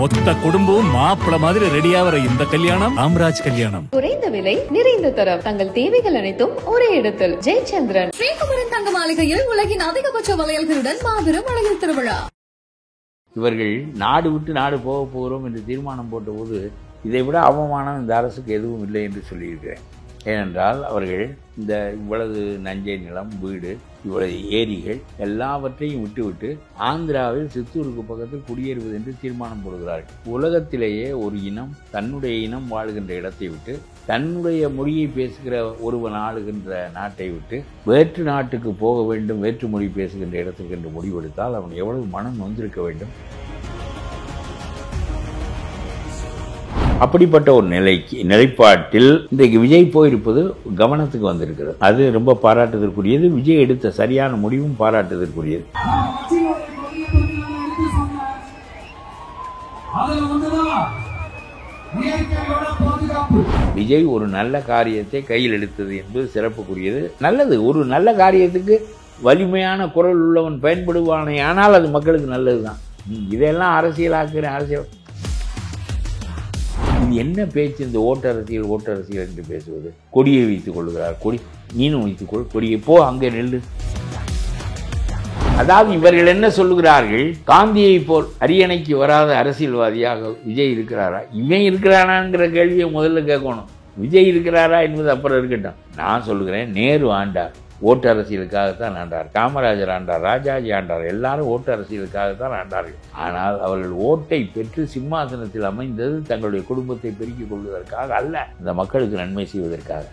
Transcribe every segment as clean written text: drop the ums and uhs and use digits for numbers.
மொத்த குடும்பம் மாப்பிள மாதிரி ரெடியாகிற இந்த கல்யாணம் ராம்ராஜ் கல்யாணம். குறைந்த விலை நிறைந்த தரம், தங்கள் தேவைகள் அனைத்தும் ஒரே இடத்தில். ஜெயச்சந்திரன் ஸ்ரீகுமரன் தங்க மாளிகையில் உலகின் அதிகபட்ச வளையல்களுடன் மாபெரும் வளையல் திருவிழா. இவர்கள் நாடு விட்டு நாடு போக போகிறோம் என்று தீர்மானம் போட்டபோது இதை விட அவமானம் இந்த அரசுக்கு எதுவும் இல்லை என்று சொல்லியிருக்கிறேன். ஏனென்றால் அவர்கள் இந்த இவ்வளவு நஞ்சை நிலம், வீடு, இவ்வளவு ஏரிகள் எல்லாவற்றையும் விட்டுவிட்டு ஆந்திராவில் சித்தூருக்கு பக்கத்தில் குடியேறுவது என்று தீர்மானம் போடுகிறார்கள். உலகத்திலேயே ஒரு இனம் தன்னுடைய இனம் வாழுகின்ற இடத்தை விட்டு, தன்னுடைய மொழியை பேசுகிற ஒருவன் ஆளுகின்ற நாட்டை விட்டு வேற்று நாட்டுக்கு போக வேண்டும், வேற்று மொழி பேசுகின்ற இடத்துக்கு என்று முடிவெடுத்தால் அவன் எவ்வளவு மனம் நொந்திருக்க வேண்டும். அப்படிப்பட்ட ஒரு நிலைப்பாட்டில் இன்றைக்கு விஜய் போயிருப்பது கவனத்துக்கு வந்திருக்கிறது. அது ரொம்ப பாராட்டுதற்குரியது. விஜய் எடுத்த சரியான முடிவும் பாராட்டுதற்குரியது. விஜய் ஒரு நல்ல காரியத்தை கையில் எடுத்தது என்பது சிறப்புக்குரியது. நல்லது. ஒரு நல்ல காரியத்துக்கு வலிமையான குரல் உள்ளவன் பயன்படுவானே ஆனால் அது மக்களுக்கு நல்லதுதான். இதெல்லாம் அரசியல் இது என்ன பேச்சு? இந்த ஓட்டரசியல் என்று பேசுவது. கொடியை வைத்துக் கொள்கிறார். கொடி நீனும் வைத்துக்கொள், கொடியை போ, அங்கே நெல்லு. அதாவது இவர்கள் என்ன சொல்லுகிறார்கள்? காந்தியை போல் அரியணைக்கு வராத அரசியல்வாதியாக விஜய் இருக்கிறாரா? இவன் இருக்கிறானாங்கிற கேள்வியை முதல்ல கேட்கணும். விஜய் இருக்கிறாரா என்பது அப்புறம் இருக்கட்டும். நான் சொல்லுகிறேன், நேரு ஆண்டார், ஓட்டு அரசியலுக்காகத்தான் ஆண்டார். காமராஜர் ஆண்டார், ராஜாஜி ஆண்டார், எல்லாரும் ஓட்டு அரசியலுக்காகத்தான் ஆண்டார்கள். ஆனால் அவர்கள் ஓட்டை பெற்று சிம்மாசனத்தில் அமைந்தது தங்களுடைய குடும்பத்தை பெருக்கிக் கொள்வதற்காக அல்ல, இந்த மக்களுக்கு நன்மை செய்வதற்காக.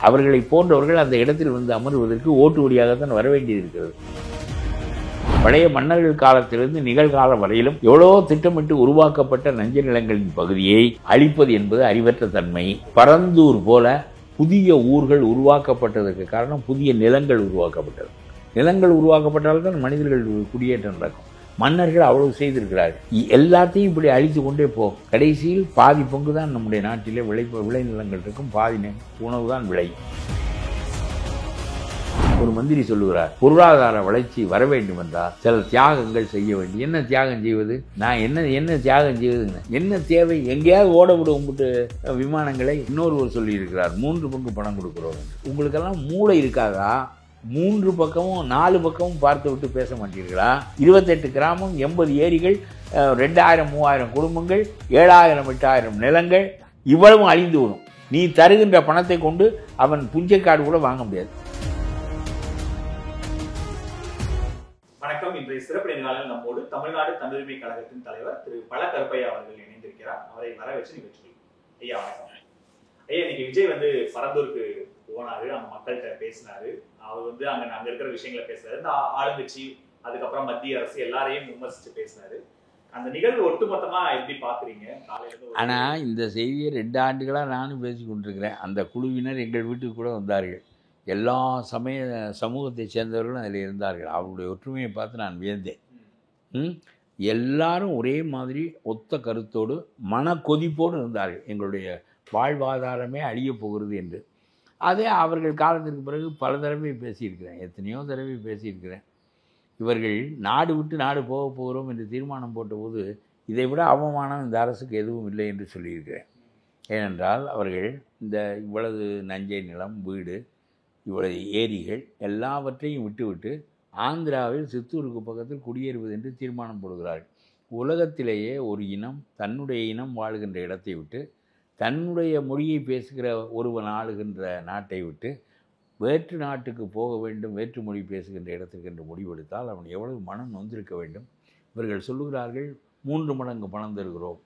அவர்களை போன்றவர்கள் அந்த இடத்தில் வந்து அமர்வதற்கு ஓட்டு வழியாகத்தான் வர வேண்டியது இருக்கிறது. பழைய மன்னர்கள் காலத்திலிருந்து நிகழ்காலம் வரையிலும் எவ்வளவோ திட்டமிட்டு உருவாக்கப்பட்ட நஞ்ச நிலங்களின் பகுதியை அழிப்பது என்பது அறிவற்ற தன்மை. பரந்தூர் போல புதிய ஊர்கள் உருவாக்கப்பட்டதற்கு காரணம் புதிய நிலங்கள் உருவாக்கப்பட்டது. நிலங்கள் உருவாக்கப்பட்டால்தான் மனிதர்கள் குடியேற்றம் நடக்கும். மன்னர்கள் அவ்வளவு செய்திருக்கிறார்கள். எல்லாத்தையும் இப்படி அழித்து கொண்டே போகும். கடைசியில் பாதி பங்கு தான் நம்முடைய நாட்டிலே விளைநிலங்கள் இருக்கும், பாதி உணவு தான் விளையும். ஒரு மந்திரி சொல்லுகிறார், பொருளாதார வளர்ச்சி வர வேண்டும் என்றால் சில தியாகங்கள் செய்ய வேண்டும். என்ன தியாகம் செய்வது? நான் என்ன தியாகம் செய்வதுங்க? என்ன தேவை? எங்கேயாவது ஓட விட உங்கள்கிட்ட விமானங்களை. இன்னொருவர் சொல்லி இருக்கிறார், 3 பங்கு பணம் கொடுக்கிறோம். உங்களுக்கெல்லாம் மூளை இருக்காதா? 3 பக்கமும் 4 பக்கமும் பார்த்து விட்டு பேச மாட்டீர்களா? 28 கிராமம், 80 ஏரிகள், 2000-3000 குடும்பங்கள், 7000 8000 நிலங்கள், இவ்வளவும் அழிந்து விடும். நீ தருகின்ற பணத்தை கொண்டு அவன் புஞ்சைக்காடு கூட வாங்க முடியாது. வணக்கம். இன்றைய சிறப்பு நேர்காணலில் நம்மோடு தமிழ்நாடு தமிழுரிமை கழகத்தின் தலைவர் திரு பழ கருப்பையா அவர்கள் இணைந்திருக்கிறார். அவரை வர வச்சு நிகழ்ச்சி. ஐயா வணக்கம். ஐயா, இன்னைக்கு விஜய் வந்து பரந்தூருக்கு போனாரு, அங்க மக்கள்கிட்ட பேசினாரு. அவர் அங்க இருக்கிற விஷயங்களை பேசுறாரு. இந்த ஆளுங்கட்சி, அதுக்கப்புறம் மத்திய அரசு எல்லாரையும் விமர்சிச்சு பேசினாரு. அந்த நிகழ்வு ஒட்டுமொத்தமா எப்படி பாக்குறீங்க? ஆனா இந்த செய்தியை 2 ஆண்டுகளா நானும் பேசி கொண்டிருக்கிறேன். அந்த குழுவினர் எங்கள் வீட்டுக்கு கூட வந்தார்கள். எல்லா சமூகத்தை சேர்ந்தவர்களும் அதில் இருந்தார்கள். அவருடைய ஒற்றுமையை பார்த்து நான் வியந்தேன். எல்லாரும் ஒரே மாதிரி ஒத்த கருத்தோடு மனக்கொதிப்போடு இருந்தார்கள். எங்களுடைய வாழ்வாதாரமே அழியப் போகிறது என்று. அதே அவர்கள் காலத்திற்கு பிறகு பல தடவை பேசியிருக்கிறேன், எத்தனையோ தடவை பேசியிருக்கிறேன். இவர்கள் நாடு விட்டு நாடு போக போகிறோம் என்று தீர்மானம் போட்டபோது இதை விட அவமானம் இந்த அரசுக்கு எதுவும் இல்லை என்று சொல்லியிருக்கிறேன். ஏனென்றால் அவர்கள் இந்த இவ்வளவு நஞ்சை நிலம், வீடு, இவ்வளவு ஏரிகள் எல்லாவற்றையும் விட்டுவிட்டு ஆந்திராவில் சித்தூருக்கு பக்கத்தில் குடியேறுவது என்று தீர்மானம் போடுகிறார்கள். உலகத்திலேயே ஒரு இனம் தன்னுடைய இனம் வாழுகின்ற இடத்தை விட்டு, தன்னுடைய மொழியை பேசுகிற ஒருவன் ஆளுகின்ற நாட்டை விட்டு வேற்று நாட்டுக்கு போக வேண்டும், வேற்று மொழி பேசுகின்ற இடத்துக்கு என்று முடிவெடுத்தால் அவன் எவ்வளவு மனம் நொந்திருக்க வேண்டும். இவர்கள் சொல்லுகிறார்கள், 3 மடங்கு பணம் தருகிறோம்.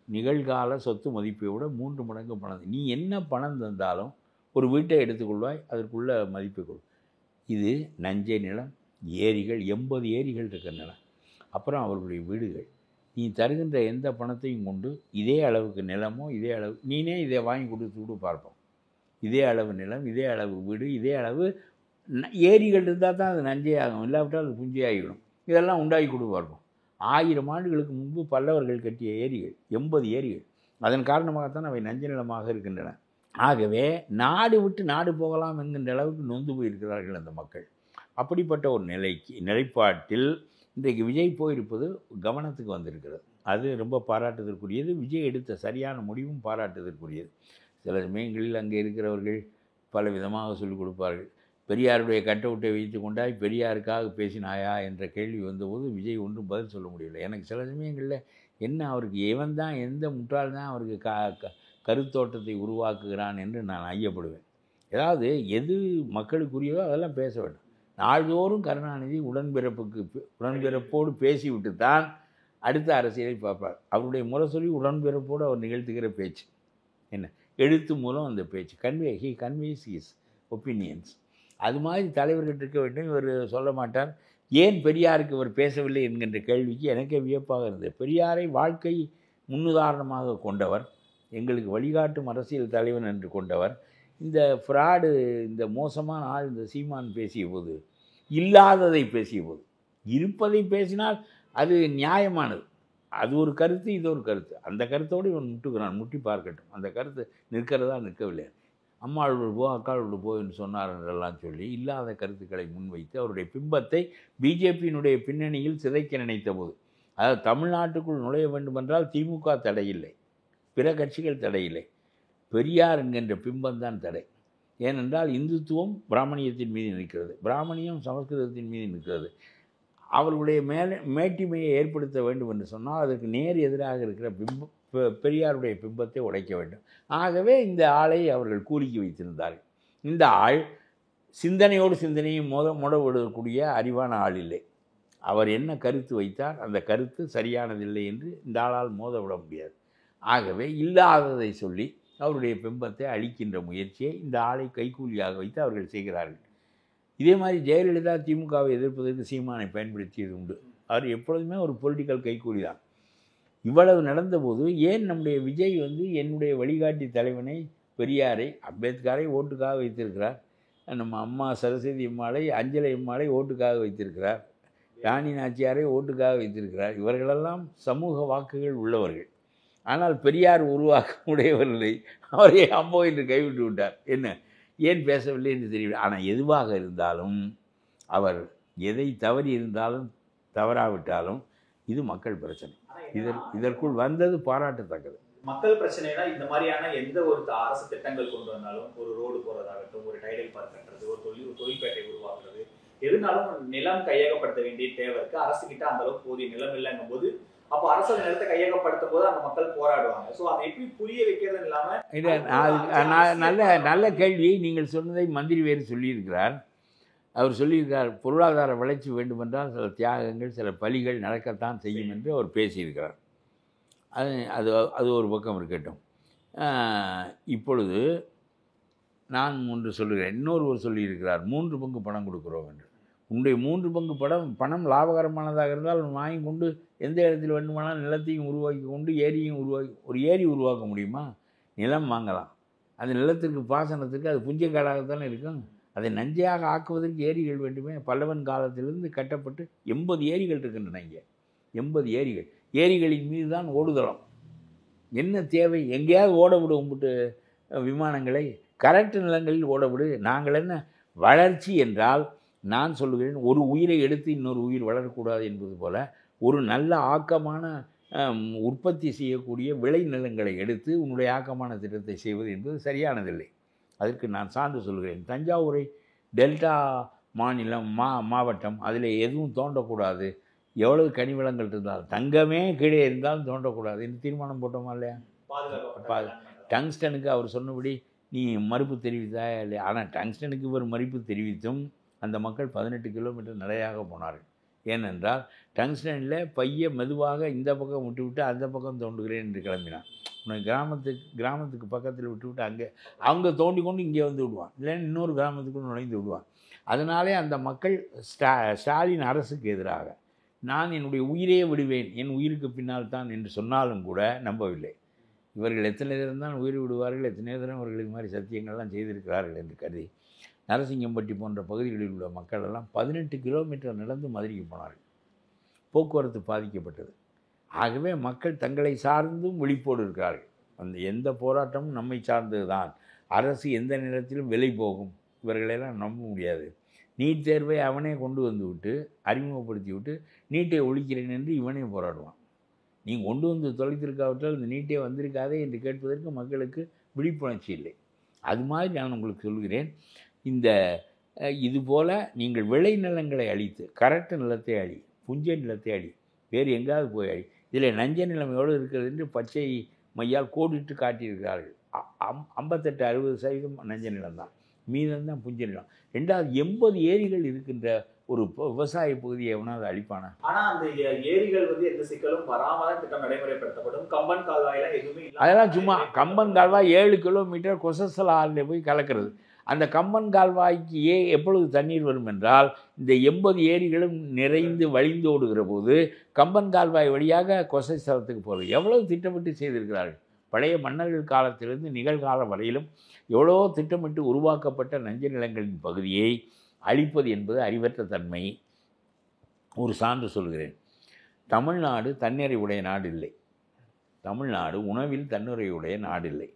நிகழ்கால சொத்து மதிப்பை விட 3 மடங்கு பணம். நீ என்ன பணம் தந்தாலும் ஒரு வீட்டை எடுத்துக்கொள்வாய், அதற்குள்ள மதிப்பை கொள். இது நஞ்சை நிலம், ஏரிகள், 80 ஏரிகள் இருக்கிற நிலம், அப்புறம் அவர்களுடைய வீடுகள். நீ தருகின்ற எந்த பணத்தையும் கொண்டு இதே அளவுக்கு நிலமோ, இதே அளவு நீனே இதை வாங்கி கொடுத்து பார்ப்போம். இதே அளவு நிலம், இதே அளவு வீடு, இதே அளவு ஏரிகள் இருந்தால் தான் அது நஞ்சை ஆகும், இல்லாவிட்டால் அது புஞ்சையாகிடும். இதெல்லாம் உண்டாகி கொடு பார்ப்போம். 1000 ஆண்டுகளுக்கு முன்பு பல்லவர்கள் கட்டிய ஏரிகள், 80 ஏரிகள். அதன் காரணமாகத்தான் அவை நஞ்சை நிலமாக இருக்கின்றன. ஆகவே நாடு விட்டு நாடு போகலாம் என்கின்ற அளவுக்கு நொந்து போயிருக்கிறார்கள் அந்த மக்கள். அப்படிப்பட்ட ஒரு நிலைப்பாட்டில் இன்றைக்கு விஜய் போயிருப்பது கவனத்துக்கு வந்திருக்கிறது. அது ரொம்ப பாராட்டுதற்குரியது. விஜய் எடுத்த சரியான முடிவும் பாராட்டுதற்குரியது. சில சமயங்களில் அங்கே இருக்கிறவர்கள் பல விதமாக சொல்லிக் கொடுப்பார்கள். பெரியாருடைய கட்டவுட்டை வைத்து கொண்டாய் பெரியாருக்காக பேசினாயா என்ற கேள்வி வந்தபோது விஜய் ஒன்றும் பதில் சொல்ல முடியவில்லை. எனக்கு சில சமயங்களில் என்ன அவருக்கு எவன் தான் எந்த முட்டாள் தான் அவருக்கு கருத்தோட்டத்தை உருவாக்குகிறான் என்று நான் ஐயப்படுவேன். ஏதாவது எது மக்களுக்குரியதோ அதெல்லாம் பேச வேண்டும். நாள்தோறும் கருணாநிதி உடன்பிறப்போடு பேசிவிட்டு தான் அடுத்த அரசியலை பார்ப்பார். அவருடைய முரசொலி உடன்பிறப்போடு அவர் நிகழ்த்துகிற பேச்சு என்ன, எழுத்து மூலம் அந்த பேச்சு கன்வேஸ் ஹிஸ் ஒப்பீனியன்ஸ். அது மாதிரி தலைவர்கள் இருக்க வேண்டும். இவர் சொல்ல மாட்டார். ஏன் பெரியாருக்கு இவர் பேசவில்லை என்கின்ற கேள்விக்கு எனக்கே வியப்பாக இருந்தது. பெரியாரை வாழ்க்கை முன்னுதாரணமாக கொண்டவர், எங்களுக்கு வழிகாட்டும் அரசியல் தலைவன் என்று கொண்டவர். இந்த ஃப்ராடு, இந்த மோசமான ஆள் இந்த சீமான் பேசிய போது, இல்லாததை பேசிய போது, இருப்பதை பேசினால் அது நியாயமானது. அது ஒரு கருத்து, இது ஒரு கருத்து. அந்த கருத்தோடு இவன் முட்டுக்கிறான், முட்டி பார்க்கட்டும். அந்த கருத்து நிற்கிறதா நிற்கவில்லை. அம்மாளோடு போ அக்காளோடு போ என்று சொன்னார் என்றெல்லாம் சொல்லி இல்லாத கருத்துக்களை முன்வைத்து அவருடைய பிம்பத்தை பிஜேபியினுடைய பின்னணியில் சிதைக்க நினைத்த போது, அதாவது தமிழ்நாட்டுக்குள் நுழைய வேண்டுமென்றால் திமுக தடையில்லை, பிற கட்சிகள் தடையில்லை, பெரியார் என்கின்ற பிம்பம்தான் தடை. ஏனென்றால் இந்துத்துவம் பிராமணியத்தின் மீது நிற்கிறது, பிராமணியம் சமஸ்கிருதத்தின் மீது நிற்கிறது. அவர்களுடைய மேட்டிமையை ஏற்படுத்த வேண்டும் என்று சொன்னால் அதற்கு நேர் எதிராக இருக்கிற பெரியாருடைய பிம்பத்தை உடைக்க வேண்டும். ஆகவே இந்த ஆளை அவர்கள் கூலிக்கு வைத்திருந்தார்கள். இந்த ஆள் சிந்தனையை முடவிடக்கூடிய அறிவான ஆள் இல்லை. அவர் என்ன கருத்து வைத்தார், அந்த கருத்து சரியானதில்லை என்று இந்த ஆளால் மோதவிட முடியாது. ஆகவே இல்லாததை சொல்லி அவருடைய பிம்பத்தை அழிக்கின்ற முயற்சியை இந்த ஆளை கைக்கூலியாக வைத்து அவர்கள் செய்கிறார்கள். இதே மாதிரி ஜெயலலிதா திமுகவை எதிர்ப்பதற்கு சீமானை பயன்படுத்தியது உண்டு. அவர் எப்பொழுதுமே ஒரு பொலிட்டிக்கல் கைக்கூலி தான். இவ்வளவு நடந்தபோது ஏன் நம்முடைய விஜய் என்னுடைய வழிகாட்டி தலைவனை பெரியாரை, அம்பேத்கரை ஓட்டுக்காக வைத்திருக்கிறார், நம்ம அம்மா சரஸ்வதி அம்மாளை, அஞ்சலை அம்மாளை ஓட்டுக்காக வைத்திருக்கிறார், ராணி நாச்சியாரை ஓட்டுக்காக வைத்திருக்கிறார். இவர்களெல்லாம் சமூக வாக்குகள் உள்ளவர்கள். ஆனால் பெரியார் உருவாக்க உடையவர்களை அவரை அம்போ என்று கைவிட்டு விட்டார். என்ன, ஏன் பேசவில்லை என்று தெரியவில்லை. ஆனால் எதுவாக இருந்தாலும் அவர் எதை தவறி இருந்தாலும் தவறாவிட்டாலும் இது மக்கள் பிரச்சனை. இதற்குள் வந்தது பாராட்டத்தக்கது. மக்கள் பிரச்சனைனா இந்த மாதிரியான எந்த ஒரு அரசு திட்டங்கள் கொண்டு வந்தாலும், ஒரு ரோடு போறதாகட்டும், ஒரு டைடல் பார்க் கட்டுறது, ஒரு தொழிற்பேட்டை உருவாக்குறது, எதுனாலும் நிலம் கையகப்படுத்த வேண்டிய தேவை இருக்கு. அரசு கிட்ட அந்த அளவுக்கு போதிய நிலம் இல்லைங்கும் போது அப்போ அரசு நிலத்தை கையகப்படுத்தும் போது அந்த மக்கள் போராடுவாங்க. ஸோ அதை எப்படி புரிய வைக்கிறது இல்லாமல் நல்ல கேள்வியை நீங்கள் சொன்னதை மந்திரி வேறு சொல்லியிருக்கிறார். அவர் சொல்லியிருக்கிறார், பொருளாதார வளர்ச்சி வேண்டுமென்றால் சில தியாகங்கள், சில பலிகள் நடக்கத்தான் செய்யும் என்று அவர் பேசியிருக்கிறார். அது ஒரு பக்கம் இருக்கட்டும். இப்பொழுது நான் ஒன்று சொல்லுகிறேன், இன்னொருவர் சொல்லியிருக்கிறார் 3 பங்கு பணம் கொடுக்குறோம் என்று. உன்னுடைய 3 பங்கு பணம் லாபகரமானதாக இருந்தால் வாங்கி கொண்டு எந்த இடத்தில் வேண்டுமானால் நிலத்தையும் உருவாக்கி கொண்டு ஏரியும் ஒரு ஏரி உருவாக்க முடியுமா? நிலம் வாங்கலாம். அந்த நிலத்திற்கு பாசனத்துக்கு அது புஞ்சக்காடாகத்தானே இருக்கும். அதை நஞ்சையாக ஆக்குவதற்கு ஏரிகள் வேண்டுமே. பல்லவன் காலத்திலிருந்து கட்டப்பட்டு 80 ஏரிகள் இருக்கின்றன. இங்கே 80 ஏரிகள். ஏரிகளின் மீது தான் ஓடுதளம். என்ன தேவை? எங்கேயாவது ஓட விட உம்பிட்டு விமானங்களை கரெக்ட் நிலங்களில் ஓட விடு. நாங்கள் என்ன வளர்ச்சி என்றால், நான் சொல்லுகிறேன், ஒரு உயிரை எடுத்து இன்னொரு உயிர் வளரக்கூடாது என்பது போல ஒரு நல்ல ஆக்கமான உற்பத்தி செய்யக்கூடிய விளை நிலங்களை எடுத்து உன்னுடைய ஆக்கமான திட்டத்தை செய்வது என்பது சரியானதில்லை. அதற்கு நான் சான்று சொல்கிறேன். தஞ்சாவூரை டெல்டா மாநிலம் மாவட்டம், அதில் எதுவும் தோண்டக்கூடாது, எவ்வளவு கனிவளங்கள் இருந்தாலும் தங்கமே கீழே இருந்தாலும் தோண்டக்கூடாது என்று தீர்மானம் போட்டோமா இல்லையா? டங்ஸ்டனுக்கு அவர் சொன்னபடி நீ மறுப்பு தெரிவித்தாயா இல்லையா? ஆனால் டங்ஸ்டனுக்கு இவர் மறுப்பு தெரிவித்தும் அந்த மக்கள் 18 கிலோமீட்டர் நடையாக போனார்கள். ஏனென்றால் டங்ஸ்டனில் பைய மெதுவாக இந்த பக்கம் விட்டு அந்த பக்கம் தோண்டுகிறேன் என்று கிளம்பினான். உனக்கு கிராமத்துக்கு பக்கத்தில் விட்டு அவங்க தோண்டி கொண்டு இங்கே வந்து விடுவான், இல்லைன்னா இன்னொரு கிராமத்துக்குள் நுழைந்து விடுவான். அதனாலே அந்த மக்கள் ஸ்டாலின் அரசுக்கு எதிராக நான் என்னுடைய உயிரே விடுவேன், என் உயிருக்கு பின்னால் தான் என்று சொன்னாலும் கூட நம்பவில்லை. இவர்கள் எத்தனை நேரம் தான் உயிர் விடுவார்கள், எத்தனை நேரம் அவர்கள் இது மாதிரி சத்தியங்கள்லாம் செய்திருக்கிறார்கள் என்று கருதி நரசிங்கம்பட்டி போன்ற பகுதிகளில் உள்ள மக்கள் எல்லாம் 18 கிலோமீட்டர் நடந்து மதுரைக்கு போனார்கள். போக்குவரத்து பாதிக்கப்பட்டது. ஆகவே மக்கள் தங்களை சார்ந்தும் விழிப்போடு இருக்கிறார்கள். அந்த எந்த போராட்டமும் நம்மை சார்ந்தது தான். அரசு எந்த நேரத்திலும் விலை போகும், இவர்களெல்லாம் நம்ப முடியாது. நீட் தேர்வை அவனே கொண்டு வந்து விட்டு அறிமுகப்படுத்தி விட்டு நீட்டை ஒழிக்கிறேன் என்று இவனே போராடுவான். நீ கொண்டு வந்து தொலைத்திருக்காவிட்டால் இந்த நீட்டே வந்திருக்காதே என்று கேட்பதற்கு மக்களுக்கு விழிப்புணர்ச்சி இல்லை. அது மாதிரி நான் உங்களுக்கு சொல்கிறேன், இந்த இதுபோல் நீங்கள் விளை நிலங்களை அழித்து கரட்டு நிலத்தை அழி, புஞ்சை நிலத்தை அழி, வேறு எங்காவது போய் அழி, இதில் நஞ்ச நிலம் எவ்வளோ இருக்கிறது என்று பச்சை மையால் கோடிட்டு காட்டியிருக்கிறார்கள். 58-60% நஞ்ச நிலம்தான், மீதம்தான் புஞ்சை நிலம். 80 ஏரிகள் இருக்கின்ற ஒரு விவசாய பகுதியை எவனாவது அழிப்பானா? ஆனா அந்த ஏரிகள் வந்து எந்த சிக்கலும் வராம திட்டம் நடைமுறைப்படுத்தப்படும். கம்பன் கால்வாயில எதுவுமே அதெல்லாம் சும்மா. கம்பன் கால்வாய் 7 கிலோமீட்டர் கொசஸ்தல ஆறில் போய் கலக்கிறது. அந்த கம்பன் கால்வாய்க்கு எப்பொழுது தண்ணீர் வரும் என்றால் இந்த 80 ஏரிகளும் நிறைந்து வழிந்து ஓடுகிற போது கம்பன் கால்வாய் வழியாக கொசஸ்தலத்துக்கு போகிறது. எவ்வளவு திட்டமிட்டு செய்திருக்கிறார்கள். பழைய மன்னர்கள் காலத்திலிருந்து நிகழ்காலம் வரையிலும் எவ்வளோ திட்டமிட்டு உருவாக்கப்பட்ட நஞ்ச நிலங்களின் பகுதியை அழிப்பது என்பது அறிவற்ற தன்மை. ஒரு சான்று சொல்கிறேன். தமிழ்நாடு தன்னிறை உடைய நாடு இல்லை. தமிழ்நாடு உணவில் தன்னிறையுடைய நாடு இல்லை.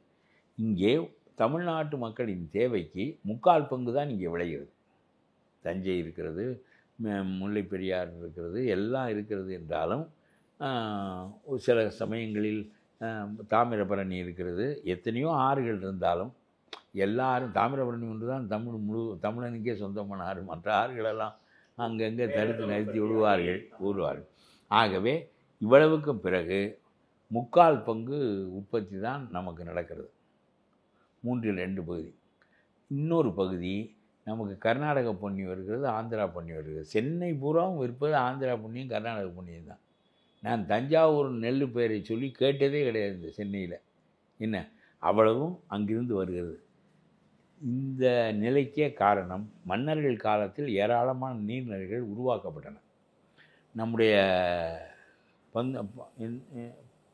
இங்கே தமிழ்நாட்டு மக்களின் தேவைக்கு 3/4 பங்கு தான் இங்கே விளைகிறது. தஞ்சை இருக்கிறது, முல்லை பெரியார் இருக்கிறது, எல்லாம் இருக்கிறது என்றாலும் சில சமயங்களில் தாமிரபரணி இருக்கிறது, எத்தனையோ ஆறுகள் இருந்தாலும் எல்லாரும் தாமிரபரணி ஒன்று தான் தமிழனுக்கே சொந்தமான ஆறு. மற்ற ஆறுகளெல்லாம் அங்கங்கே தடுத்து நிறுத்தி விடுவார்கள். ஆகவே இவ்வளவுக்கும் பிறகு 3/4 பங்கு உற்பத்தி தான் நமக்கு நடக்கிறது. 3/2 பகுதி. இன்னொரு பகுதி நமக்கு கர்நாடக பொன்னி வருகிறது, ஆந்திரா பொன்னி வருகிறது. சென்னை பூராவும் இருப்பது ஆந்திரா பொன்னியும் கர்நாடக பொன்னியும் தான். நான் தஞ்சாவூர் நெல் பெயரை சொல்லி கேட்டதே கிடையாது இந்த சென்னையில். என்ன அவ்வளவும் அங்கிருந்து வருகிறது. இந்த நிலைக்கே காரணம் மன்னர்கள் காலத்தில் ஏராளமான நீர்நிலைகள் உருவாக்கப்பட்டன. நம்முடைய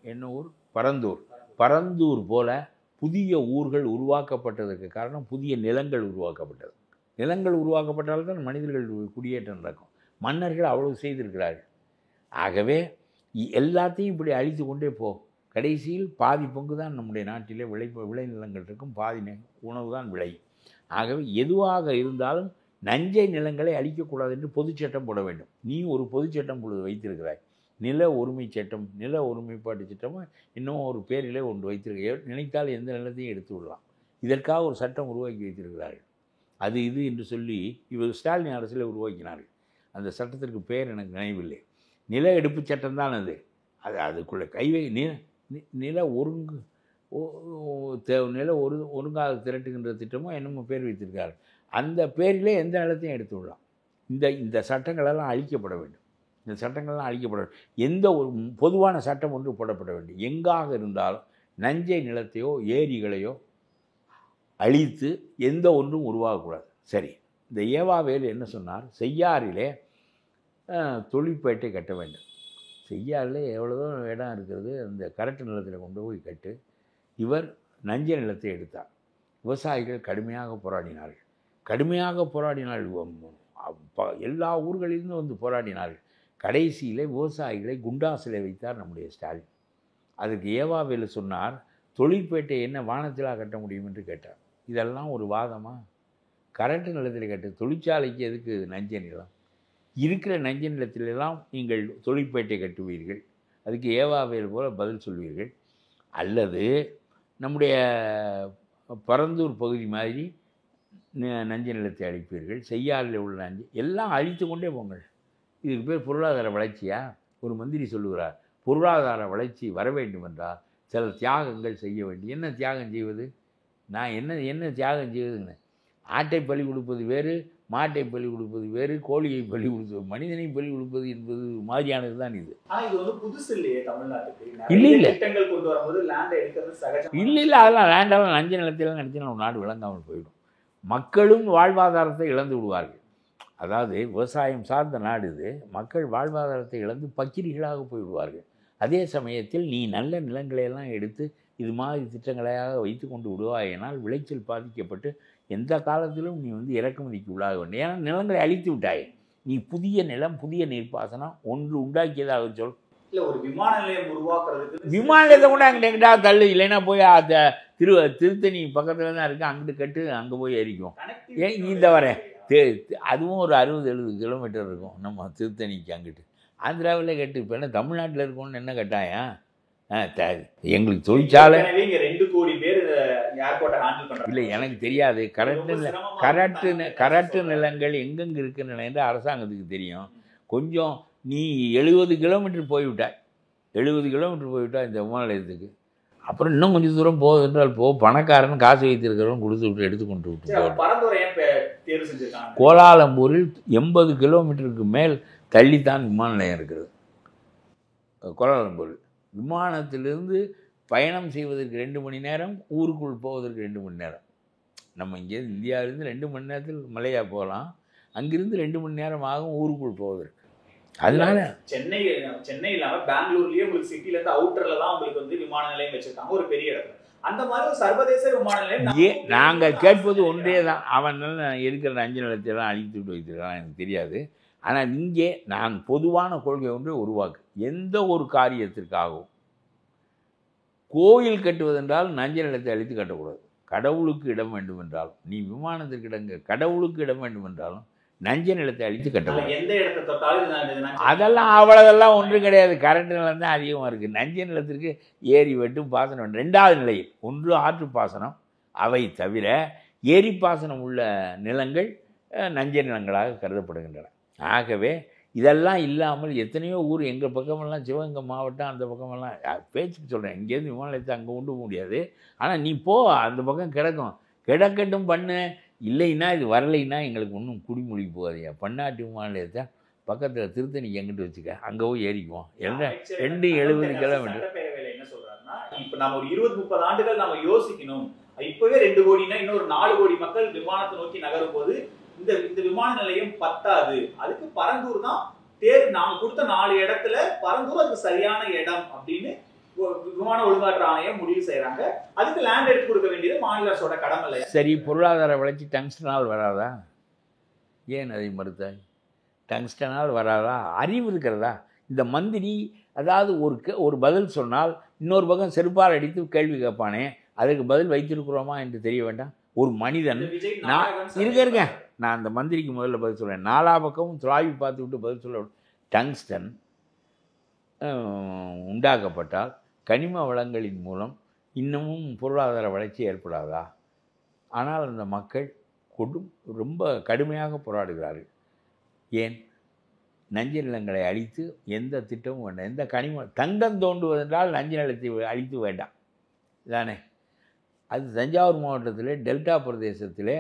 என்ன ஊர்? பரந்தூர் போல புதிய ஊர்கள் உருவாக்கப்பட்டதற்கு காரணம் புதிய நிலங்கள் உருவாக்கப்பட்டது. நிலங்கள் உருவாக்கப்பட்டால்தான் மனிதர்கள் குடியேற்றம் நடக்கும். மன்னர்கள் அவ்வளவு செய்திருக்கிறார்கள். ஆகவே எல்லாத்தையும் இப்படி அழித்து கொண்டே போகும். கடைசியில் பாதி பங்கு தான் நம்முடைய நாட்டிலே விளைநிலங்கள் இருக்கும், பாதி உணவு தான் விளையும். ஆகவே எதுவாக இருந்தாலும் நஞ்சை நிலங்களை அழிக்கக்கூடாது என்று பொதுச்சட்டம் போட வேண்டும். நீ ஒரு பொதுச்சட்டம் பொழுது வைத்திருக்கிறாய், நில உரிமை சட்டம், நில ஒருமைப்பாட்டு சட்டமும் இன்னும் ஒரு பேரிலே ஒன்று வைத்திருக்க. நினைத்தால் எந்த நிலத்தையும் எடுத்து விடலாம். இதற்காக ஒரு சட்டம் உருவாக்கி வைத்திருக்கிறார்கள். அது இது என்று சொல்லி இவர் ஸ்டாலின் அரசில் உருவாக்கினார்கள். அந்த சட்டத்திற்கு பேர் எனக்கு நினைவில்லை. நில எடுப்பு சட்டம் தான் அது. அதுக்குள்ளே நில ஒருங்காக திரட்டுகின்ற திட்டமோ என்னமோ பேர் வைத்திருக்காரு. அந்த பேரிலே எந்த நிலத்தையும் எடுத்து விடலாம். இந்த சட்டங்களெல்லாம் அழிக்கப்பட வேண்டும். இந்த சட்டங்கள்லாம் அழிக்கப்பட வேண்டும். எந்த ஒரு பொதுவான சட்டம் ஒன்று போடப்பட வேண்டும். எங்காக இருந்தாலும் நஞ்சை நிலத்தையோ ஏரிகளையோ அழித்து எந்த ஒன்றும் உருவாகக்கூடாது. சரி, இந்த ஏவாவேலு என்ன சொன்னார்? செய்யாறிலே தொழிற்பேட்டை கட்ட வேண்டும். செய்யாறில் எவ்வளோ இடம் இருக்கிறது, அந்த கரட்டு நிலத்தில் கொண்டு போய் கட்டு. இவர் நஞ்ச நிலத்தை எடுத்தார். விவசாயிகள் கடுமையாக போராடினார்கள். எல்லா ஊர்களிலிருந்து வந்து போராடினார்கள். கடைசியில் விவசாயிகளை குண்டாசிலை வைத்தார் நம்முடைய ஸ்டாலின். அதுக்கு ஏவாவேலு சொன்னார், தொழிற்பேட்டை என்ன வானத்திலாக கட்ட முடியும் என்று கேட்டார். இதெல்லாம் ஒரு வாதமா? கரட்டு நிலத்தில் கட்டு, தொழிற்சாலைக்கு எதுக்கு நஞ்ச நிலம்? இருக்கிற நஞ்ச நிலத்திலெல்லாம் நீங்கள் தொழிற்பேட்டை கட்டுவீர்கள். அதுக்கு ஏவாவேலு போல பதில் சொல்வீர்கள். அல்லது நம்முடைய பரந்தூர் பகுதி மாதிரி நஞ்ச நிலத்தை அழிப்பீர்கள். செய்யாறில் உள்ள நஞ்சு எல்லாம் அழித்து கொண்டே போங்கள். இதுக்கு பேர் பொருளாதார வளர்ச்சியா? ஒரு மந்திரி சொல்லுகிறார், பொருளாதார வளர்ச்சி வர வேண்டும் என்றால் சில தியாகங்கள் செய்ய வேண்டும். என்ன தியாகம் செய்வது? நான் என்ன தியாகம் செய்வதுங்க? ஆட்டை பலி கொடுப்பது வேறு, மாட்டை பலி கொடுப்பது வேறு, கோழியை பலி கொடுப்பது, மனிதனை பலி கொடுப்பது என்பது மாதிரியானது தான் இது. இல்லை அதெல்லாம் லேண்டெல்லாம் நஞ்ச நிலத்திலாம் நடத்தினா ஒரு நாடு விளங்காமல் போயிடும். மக்களும் வாழ்வாதாரத்தை இழந்து விடுவார்கள். அதாவது விவசாயம் சார்ந்த நாடு இது. மக்கள் வாழ்வாதாரத்தை இழந்து பக்கிரிகளாக போய்விடுவார்கள். அதே சமயத்தில் நீ நல்ல நிலங்களையெல்லாம் எடுத்து இது மாதிரி திட்டங்களையாக வைத்து கொண்டு விடுவாயினால் விளைச்சல் பாதிக்கப்பட்டு எந்த காலத்திலும் நீ இறக்குமதிக்கு உள்ளாக வேண்டும். ஏன்னா நிலங்களை அழித்து விட்டாய். நீ புதிய நிலம், புதிய நீர்ப்பாசனம் ஒன்று உண்டாக்கியதாக சொல். இல்லை, ஒரு விமான நிலையம் உருவாக்குறதுக்கு விமான நிலையத்தை கூட அங்கிட்ட தள்ளு. இல்லைன்னா போய் திருத்தணி பக்கத்தில் தான் இருக்குது, அங்கிட்டு கட்டு, அங்கே போய் எரிக்கும். இந்த வரேன் அதுவும் ஒரு 60-70 கிலோமீட்டர் இருக்கும் நம்ம திருத்தணிக்கு அங்கிட்டு. ஆந்திராவில் கேட்டு இப்போ என்ன தமிழ்நாட்டில் இருக்கணும்னு என்ன கட்டாயம்? எங்களுக்கு தொழிற்சாலை ஏற்கனவே இங்க 2 கோடி பேர் ஏர்போர்ட்டை ஹேண்டில் பண்றாங்க. இல்லை, எனக்கு தெரியாது. கரெக்டு நிலங்கள் எங்கெங்கே இருக்குன்னு என்று அரசாங்கத்துக்கு தெரியும். கொஞ்சம் நீ 70 கிலோமீட்டர் போய்விட்டாய், 70 கிலோமீட்டர் போய்விட்டாய் இந்த விமான நிலையத்துக்கு. அப்புறம் இன்னும் கொஞ்சம் தூரம் போகுது என்றால் பணக்காரன் காசு வைத்திருக்கிறவன் கொடுத்து விட்டு எடுத்து கொண்டு விட்டு. பரந்துரை ஏன் தேர்வு செஞ்சிருக்காங்க? கோலாலம்பூரில் 80 கிலோமீட்டருக்கு மேல் தள்ளித்தான் விமான நிலையம் இருக்கிறது. கோலாலம்பூரில் விமானத்திலிருந்து பயணம் செய்வதற்கு 2 மணி நேரம், ஊருக்குள் போவதற்கு 2 மணி நேரம். நம்ம இங்கே இந்தியாவிலேருந்து 2 மணி நேரத்தில் மலையா போகலாம், அங்கிருந்து 2 மணி நேரம் ஆகும் ஊருக்குள் போவதற்கு. அதனால சென்னை இல்லாம பெங்களூர்லயே உங்களுக்கு சிட்டில இருந்து அவுட்டர்ல தான் உங்களுக்கு வந்து விமான நிலையம் வச்சிருக்காங்க ஒரு பெரிய இடத்துல. அந்த மாதிரி ஒரு சர்வதேச விமான நிலையம் நாங்கள் கேட்பது ஒன்றே தான். அவன் இருக்கிற 5 நிலத்தையெல்லாம் அழித்து விட்டு வைத்திருக்கான், எனக்கு தெரியாது. ஆனால் இங்கே நான் பொதுவான கொள்கை ஒன்றை உருவாக்கு. எந்த ஒரு காரியத்திற்காகவும் கோயில் கட்டுவதென்றால் நஞ்ச நிலத்தை அழித்து கட்டக்கூடாது. கடவுளுக்கு இடம் வேண்டும் என்றாலும், நீ விமானத்திற்கு இடங்க கடவுளுக்கு இடம் வேண்டும் என்றாலும் நஞ்ச நிலத்தை அழித்து கட்டக்கூடாது. எந்த இடத்தை தொட்டாலும் அதெல்லாம் அவ்வளோதெல்லாம் ஒன்றும் கிடையாது. கரண்ட் நிலம் தான் அதிகமாக இருக்குது. நஞ்ச நிலத்திற்கு ஏரி வெட்டும் பாசனம் வேண்டும். 2வது நிலையில் ஒன்று ஆற்று பாசனம், அவை தவிர ஏரி பாசனம் உள்ள நிலங்கள் நஞ்ச நிலங்களாக கருதப்படுகின்றன. ஆகவே இதெல்லாம் இல்லாமல் எத்தனையோ ஊர் எங்கள் பக்கமெல்லாம் சிவகங்கை மாவட்டம் அந்த பக்கமெல்லாம் பேச்சுக்கு சொல்கிறேன், இங்கேருந்து விமான நிலையத்தை அங்கே கொண்டு போக முடியாது. ஆனால் நீ போ, அந்த பக்கம் கிடக்கட்டும் பண்ணு. இல்லைன்னா இது வரலைன்னா எங்களுக்கு ஒன்றும் குடிமொழி போகாதையா. பன்னாட்டு விமான நிலையத்தை பக்கத்தில் திருத்தணிக்கு எங்கிட்டு வச்சுக்க, அங்கே போய் ஏறிக்குவோம். 270 கிலோமீட்டர். என்ன சொல்றாருன்னா, இப்போ நம்ம ஒரு 20-30 ஆண்டுகள் நம்ம யோசிக்கணும். இப்பவே 2 கோடினா இன்னொரு 4 கோடி மக்கள் விமானத்தை நோக்கி நகரும் போது இந்த விமான நிலையம் பத்தாது. அதுக்கு பரந்தூர் தான் தேர்வு. நாங்க கொடுத்த 4 இடத்துல பரந்தூர் அதுக்கு சரியான இடம் அப்படின்னு விமான ஒழுங்காற்று ஆணையம் முடிவு செய்யறாங்க. அதுக்கு லேண்ட் எடுத்து கொடுக்க வேண்டியது மாநில அரசோட கடமை இல்லையா? சரி, பொருளாதார வளர்ச்சி டங்ஸ்டனால் வராதா? ஏன் அதை மறுத்தாய்? டங்ஸ்டனால் வராதா? அறிவு இருக்கிறதா? இந்த மந்திரி அதாவது ஒரு பதில் சொன்னால் இன்னொரு பக்கம் செருப்பால் அடித்து கேள்வி கேட்பானே, அதுக்கு பதில் வைத்திருக்கிறோமா என்று தெரிய வேண்டாம். ஒரு மனிதன் இருக்கேன். நான் அந்த மந்திரிக்கு முதல்ல பதில் சொல்கிறேன். 4 பக்கமும் துளாவி பார்த்து விட்டு பதில் சொல்ல. டங்ஸ்டன் உண்டாக்கப்பட்டால் கனிம வளங்களின் மூலம் இன்னமும் பொருளாதார வளர்ச்சி ஏற்படாதா? ஆனால் அந்த மக்கள் ரொம்ப கடுமையாக போராடுகிறார்கள். ஏன்? நஞ்சு நிலங்களை அழித்து எந்த திட்டமும் வேண்டாம். எந்த தங்கம் தோண்டுவதென்றால் நஞ்சு நிலத்தை அழித்து வேண்டாம் தானே? அது தஞ்சாவூர் மாவட்டத்தில் டெல்டா பிரதேசத்தில்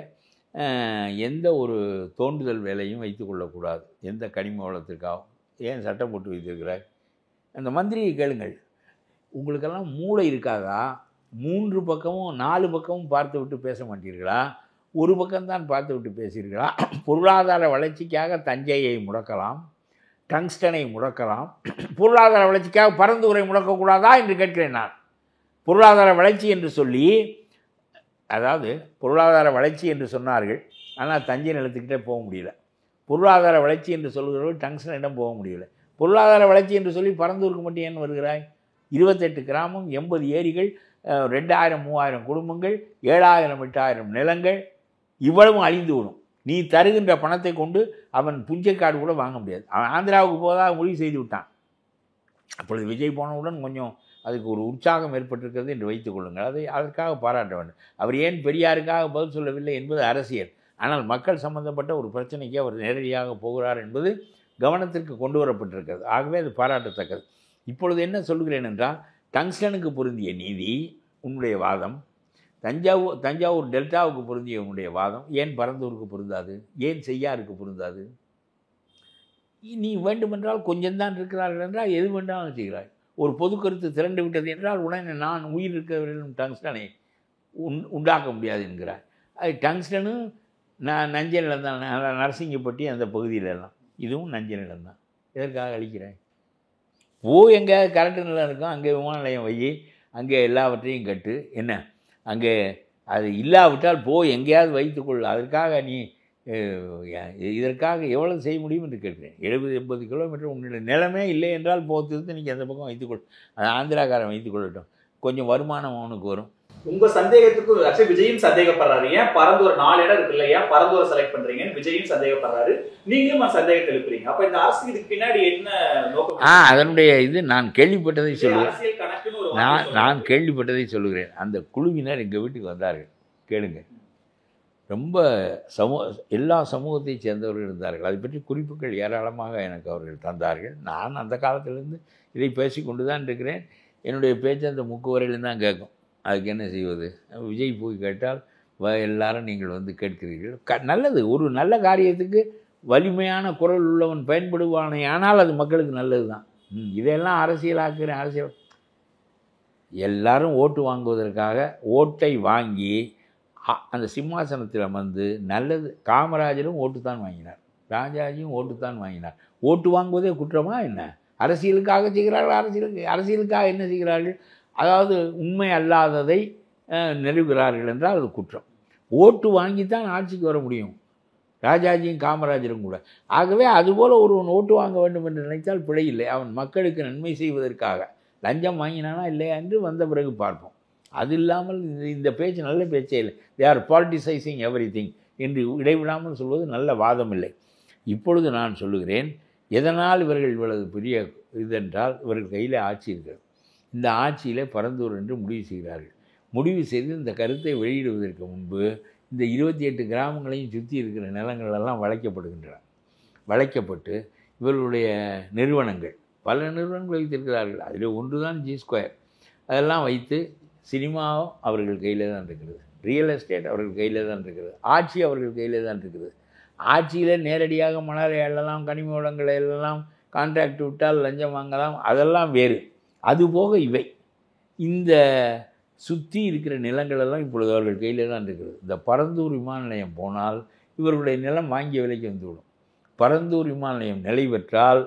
எந்த ஒரு தோண்டுதல் வேலையும் வைத்து கொள்ளக்கூடாது, எந்த கனிம வளத்திற்காகவும். ஏன் சட்டம் போட்டு வைத்திருக்கிறார்? அந்த மந்திரியை கேளுங்கள். உங்களுக்கெல்லாம் மூளை இருக்காதா? 3 பக்கமும் 4 பக்கமும் பார்த்து விட்டு பேச மாட்டீர்களா? ஒரு பக்கம்தான் பார்த்து விட்டு பேசுகிறீர்களா? பொருளாதார வளர்ச்சிக்காக தஞ்சையை முடக்கலாம், டங்ஸ்டனை முடக்கலாம், பொருளாதார வளர்ச்சிக்காக பரந்தூரை முடக்கக்கூடாதா என்று கேட்கிறேன் நான். பொருளாதார வளர்ச்சி என்று சொல்லி, அதாவது பொருளாதார வளர்ச்சி என்று சொன்னார்கள், ஆனால் தஞ்சை நிலத்துக்கிட்டே போக முடியல. பொருளாதார வளர்ச்சி என்று சொல்கிறவர்கள் டங்ஸ்டனிடம் போக முடியல. பொருளாதார வளர்ச்சி என்று சொல்லி பரந்தூருக்கு மட்டும் ஏன் வருகிறாய்? 28 கிராமம், 80 ஏரிகள், 2000-3000 குடும்பங்கள், 7000-8000 நிலங்கள், இவ்வளவும் அழிந்து விடும். நீ தருகின்ற பணத்தை கொண்டு அவன் புஞ்சைக்காடு கூட வாங்க முடியாது. அவன் ஆந்திராவுக்கு போதாக முடிவு செய்து விட்டான். அப்பொழுது விஜய் போனவுடன் கொஞ்சம் அதுக்கு ஒரு உற்சாகம் ஏற்பட்டிருக்கிறது என்று வைத்துக் கொள்ளுங்கள். அதற்காக பாராட்ட வேண்டும். அவர் ஏன் பெரியாருக்காக பதில் சொல்லவில்லை என்பது அரசியல். ஆனால் மக்கள் சம்பந்தப்பட்ட ஒரு பிரச்சனைக்கு அவர் நேரடியாக போகிறார் என்பது கவனத்திற்கு கொண்டு வரப்பட்டிருக்கிறது. ஆகவே அது பாராட்டத்தக்கது. இப்பொழுது என்ன சொல்கிறேன் என்றால், டங்ஸ்டனுக்கு பொருந்திய நீதி உன்னுடைய வாதம், தஞ்சாவூர் டெல்டாவுக்கு பொருந்திய உன்னுடைய வாதம் ஏன் பரந்தூருக்கு பொருந்தாது? ஏன் செய்யாருக்கு பொருந்தாது? நீ வேண்டுமென்றால் கொஞ்சம்தான் இருக்கிறார்கள் என்றால் எது வேண்டாலும் செய்கிறாய். ஒரு பொது கருத்து திரண்டு விட்டது என்றால் உடனே நான் உயிர் இருக்கிறவர்களும் டங்ஸ்டனை உண்டாக்க முடியாது என்கிறார். அது டங்ஸ்டனும் நஞ்ச நிலம் தான். நரசிங்கப்பட்டி அந்த பகுதியிலெல்லாம் இதுவும் நஞ்ச நிலம் தான். எதற்காக அழிக்கிறேன்? எங்கே கரண்ட் நிலம் இருக்கும் அங்கே விமான நிலையம் வை, அங்கே எல்லாவற்றையும் கட்டு. என்ன அங்கே அது இல்லாவிட்டால் எங்கேயாவது வைத்துக்கொள். அதற்காக நீ இதற்காக எவ்வளவு செய்ய முடியும் என்று கேட்கிறேன். 70-80 கிலோமீட்டர் உன்னுடைய நிலமே இல்லை என்றால் திருத்தணிக்கு அந்த பக்கம் வைத்துக்கொள். அது ஆந்திராக்காரன் வைத்துக்கொள்ளட்டும். கொஞ்சம் வருமானம் அவனுக்கு வரும். உங்க சந்தேகத்துக்கு ஆக்சுவலி விஜயும் சந்தேகப்படுறாரு. ஏன் பரந்தூர் 4 இடம் இருக்குல்ல, ஏன் பரந்தூரை செலக்ட் பண்றீங்கன்னு விஜயும் சந்தேகப்படுறாரு, நீங்களும் சந்தேகத்தை எழுப்புறீங்க. அப்ப இந்த அரசு இதுக்கு பின்னாடி என்ன நோக்கம்? அதனுடைய இது நான் கேள்விப்பட்டதை சொல்லுவேன். அரசியல் கணக்குன்னு ஒரு நான் கேள்விப்பட்டதை சொல்லுகிறேன். அந்த குழுவினர் எங்கள் வீட்டுக்கு வந்தார்கள், கேளுங்க. ரொம்ப எல்லா சமூகத்தைச் சேர்ந்தவர்கள் இருந்தார்கள். அதை பற்றி குறிப்புகள் ஏராளமாக எனக்கு அவர்கள் தந்தார்கள். நான் அந்த காலத்திலிருந்து இதை பேசிக்கொண்டு தான் இருக்கிறேன். என்னுடைய பேச்சு அந்த முக்குவரையிலும் தான் கேட்கும். அதுக்கு என்ன செய்வது? விஜய் போய் கேட்டால் எல்லாரும் நீங்கள் வந்து கேட்கிறீர்கள். நல்லது, ஒரு நல்ல காரியத்துக்கு வலிமையான குரல் உள்ளவன் பயன்படுவானே, ஆனால் அது மக்களுக்கு நல்லது தான். இதையெல்லாம் அரசியலாக்குறேன். அரசியல் எல்லாரும் ஓட்டு வாங்குவதற்காக ஓட்டை வாங்கி அந்த சிம்மாசனத்தில் வந்து நல்லது. காமராஜரும் ஓட்டு தான் வாங்கினார், ராஜாஜியும் ஓட்டு தான் வாங்கினார். ஓட்டு வாங்குவதே குற்றமா என்ன? அரசியலுக்காக செய்கிறார்கள். அரசியலுக்காக என்ன செய்கிறார்கள்? அதாவது உண்மை அல்லாததை நிறுவுகிறார்கள் என்றால் அது குற்றம். ஓட்டு வாங்கித்தான் ஆட்சிக்கு வர முடியும், ராஜாஜியும் காமராஜரும் கூட. ஆகவே அதுபோல் ஒருவன் ஓட்டு வாங்க வேண்டும் என்று நினைத்தால் பிழை இல்லை. அவன் மக்களுக்கு நன்மை செய்வதற்காக லஞ்சம் வாங்கினானா இல்லையா என்று வந்த பிறகு பார்ப்போம். அது இல்லாமல் இந்த பேச்சு நல்ல பேச்சே இல்லை. தே ஆர் பாலிட்டிசைசிங் எவ்ரிதிங் என்று இடைவிடாமல் சொல்வது நல்ல வாதம் இல்லை. இப்பொழுது நான் சொல்லுகிறேன், எதனால் இவர்கள் இவ்வளவு பெரிய இதென்றால் இவர்கள் கையில் ஆட்சி இருக்கிறது. இந்த ஆட்சியில் பரந்தூர் என்று முடிவு செய்கிறார்கள். முடிவு செய்து இந்த கருத்தை வெளியிடுவதற்கு முன்பு இந்த 28 கிராமங்களையும் சுற்றி இருக்கிற நிலங்களெல்லாம் வளைக்கப்படுகின்றன. வளைக்கப்பட்டு இவர்களுடைய நிறுவனங்கள், பல நிறுவனங்கள் வைத்திருக்கிறார்கள். அதில் ஒன்று தான் G2. அதெல்லாம் வைத்து சினிமாவும் அவர்கள் கையில் தான் இருக்கிறது, ரியல் எஸ்டேட் அவர்கள் கையில் தான் இருக்கிறது, ஆட்சி அவர்கள் கையில் தான் இருக்கிறது. ஆட்சியில் நேரடியாக மணலை எழலாம், கனிம வளங்களை எல்லாம் கான்ட்ராக்ட் விட்டால் லஞ்சம் வாங்கலாம், அதெல்லாம் வேறு. அதுபோக இவை இந்த சுற்றி இருக்கிற நிலங்களெல்லாம் இப்பொழுது அவர்கள் கையில் தான் இருக்கிறது. இந்த பரந்தூர் விமான நிலையம் போனால் இவர்களுடைய நிலம் வாங்கிய விலைக்கு வந்துவிடும். பரந்தூர் விமான நிலையம் நிலை பெற்றால்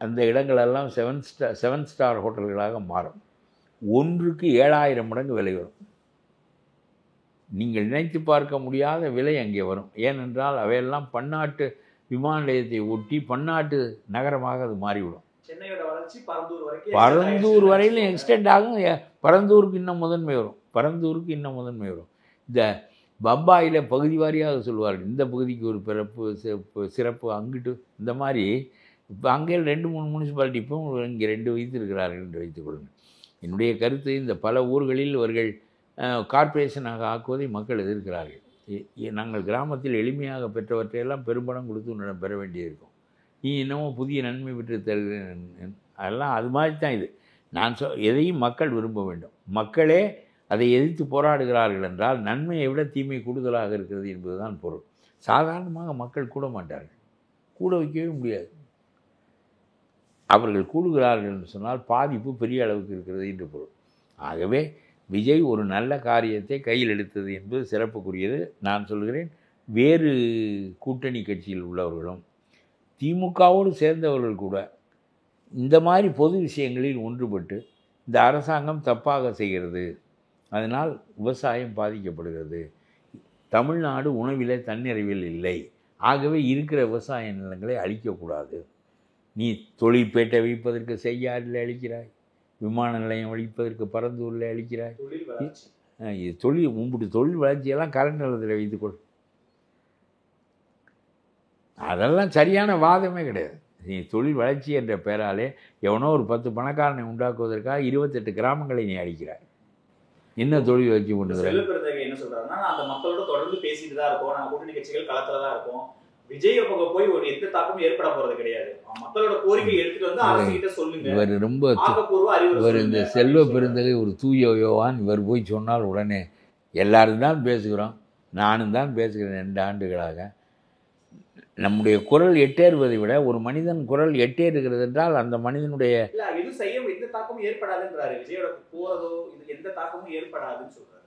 அந்த இடங்களெல்லாம் 7 ஸ்டார் ஹோட்டல்களாக மாறும். ஒன்றுக்கு 7000 மடங்கு விலை வரும். நீங்கள் நினைத்து பார்க்க முடியாத விலை அங்கே வரும். ஏனென்றால் அவையெல்லாம் பன்னாட்டு விமான நிலையத்தை ஒட்டி பன்னாட்டு நகரமாக அது மாறிவிடும். சென்னையோட வளர்ச்சி பரந்தூர் வரையிலும் எக்ஸ்டெண்ட் ஆகும். பரந்தூருக்கு இன்னும் முதன்மை வரும். இந்த பம்பாயில் பகுதி வாரியாக சொல்லுவார்கள், இந்த பகுதிக்கு ஒரு சிறப்பு அங்கிட்டு இந்த மாதிரி. இப்போ அங்கே 2-3 முனிசிபாலிட்டி இப்போ இங்கே 2 வைத்திருக்கிறார்கள் என்று வைத்துக்கொள்ளுங்கள். என்னுடைய கருத்து, இந்த பல ஊர்களில் அவர்கள் கார்ப்பரேஷனாக ஆக்குவதை மக்கள் எதிர்க்கிறார்கள். நாங்கள் கிராமத்தில் எளிமையாக பெற்றவற்றையெல்லாம் பெரும்பணம் கொடுத்து உன்னிடம் பெற வேண்டியிருக்கும். நீ இன்னமும் புதிய நன்மை பெற்று தருகிறேன். அதெல்லாம் அது மாதிரி தான் இது. நான் எதையும் மக்கள் விரும்ப வேண்டும். மக்களே அதை எதிர்த்து போராடுகிறார்கள் என்றால் நன்மையை விட தீமை கூடுதலாக இருக்கிறது என்பதுதான் பொருள். சாதாரணமாக மக்கள் கூட மாட்டார்கள், கூட வைக்கவே முடியாது. அவர்கள் கூடுகிறார்கள் என்று சொன்னால் பாதிப்பு பெரிய அளவுக்கு இருக்கிறது என்று பொருள். ஆகவே விஜய் ஒரு நல்ல காரியத்தை கையில் எடுத்தது என்பது சிறப்புக்குரியது. நான் சொல்கிறேன், வேறு கூட்டணி கட்சியில் உள்ளவர்களும் திமுகவோடு சேர்ந்தவர்கள் கூட இந்த மாதிரி பொது விஷயங்களில் ஒன்றுபட்டு இந்த அரசாங்கம் தப்பாக செய்கிறது, அதனால் விவசாயம் பாதிக்கப்படுகிறது, தமிழ்நாடு உணவிலே தன்னிறைவில் இல்லை, ஆகவே இருக்கிற விவசாய நிலங்களை அழிக்கக்கூடாது, நீ தொழிற்பேட்டை வைப்பதற்கு செய்யாறில் அழிக்கிறாய், விமான நிலையம் அழிப்பதற்கு பரந்தூரில் அழிக்கிறாய், இது தொழில் வளர்ச்சியெல்லாம் கரண்ட் நிலத்தில் வைத்துக்கொள். அதெல்லாம் சரியான வாதமே கிடையாது. நீ தொழில் வளர்ச்சி என்ற பெயராலே எவனோ ஒரு 10 பணக்காரனை உண்டாக்குவதற்காக 28 கிராமங்களை நீ அழிக்கிறாய். என்ன தொழில் வளர்ச்சி கொண்டு என்ன சொல்றாருன்னா, அந்த மக்களோட தொடர்ந்து பேசிட்டு தான் இருக்கோம், நாங்கள் கூட்டணி கட்சிகள் களத்துல தான் இருக்கோம், விஜய் பக்கம் போய் ஒரு எந்த தாக்கமும் ஏற்பட போறது கிடையாது, மக்களோட கோரிக்கை எடுத்துட்டு வந்து அரசு கிட்ட சொல்லுங்க. இவர் ரொம்ப இவர் இந்த செல்வ பெருந்தகை ஒரு தூய யோவான். இவர் போய் சொன்னால் உடனே எல்லாரும் தான் பேசுகிறோம், நானும் தான் பேசுகிறேன் 2 ஆண்டுகளாக. நம்முடைய குரல் எட்டேறுவதை விட ஒரு மனிதன் குரல் எட்டேறுகிறது என்றால் அந்த மனிதனுடைய எது செய்ய எந்த தாக்கமும் ஏற்படாதுன்றாரு. விஜயோட போறதோ இது எந்த தாக்கமும் ஏற்படாதுன்னு சொல்றாரு.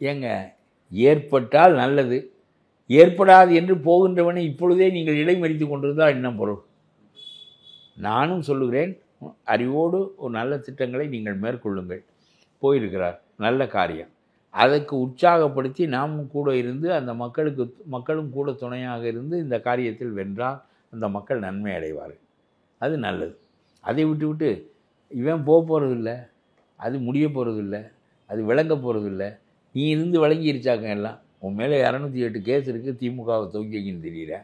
ஏங்க, ஏற்பட்டால் நல்லது, ஏற்படாது என்று போகின்றவனை இப்பொழுதே நீங்கள் இடைமறித்து கொண்டிருந்தால் என்ன பொருள்? நானும் சொல்லுகிறேன், அறிவோடு ஒரு நல்ல திட்டங்களை நீங்கள் மேற்கொள்ளுங்கள். போயிருக்கிறார், நல்ல காரியம். அதற்கு உற்சாகப்படுத்தி நாமும் கூட இருந்து அந்த மக்களும் கூட துணையாக இருந்து இந்த காரியத்தில் வென்றால் அந்த மக்கள் நன்மை அடைவார்கள். அது நல்லது. அதை விட்டு இவன் போகிறதில்லை, அது முடிய போகிறதில்ல, அது விளங்க போகிறதில்ல. நீ இருந்து விளங்கிருச்சாக்க எல்லாம். உன் மேலே 208 கேஸ் இருக்குது, திமுகவை தூக்கிக்கின்னு தெரியல.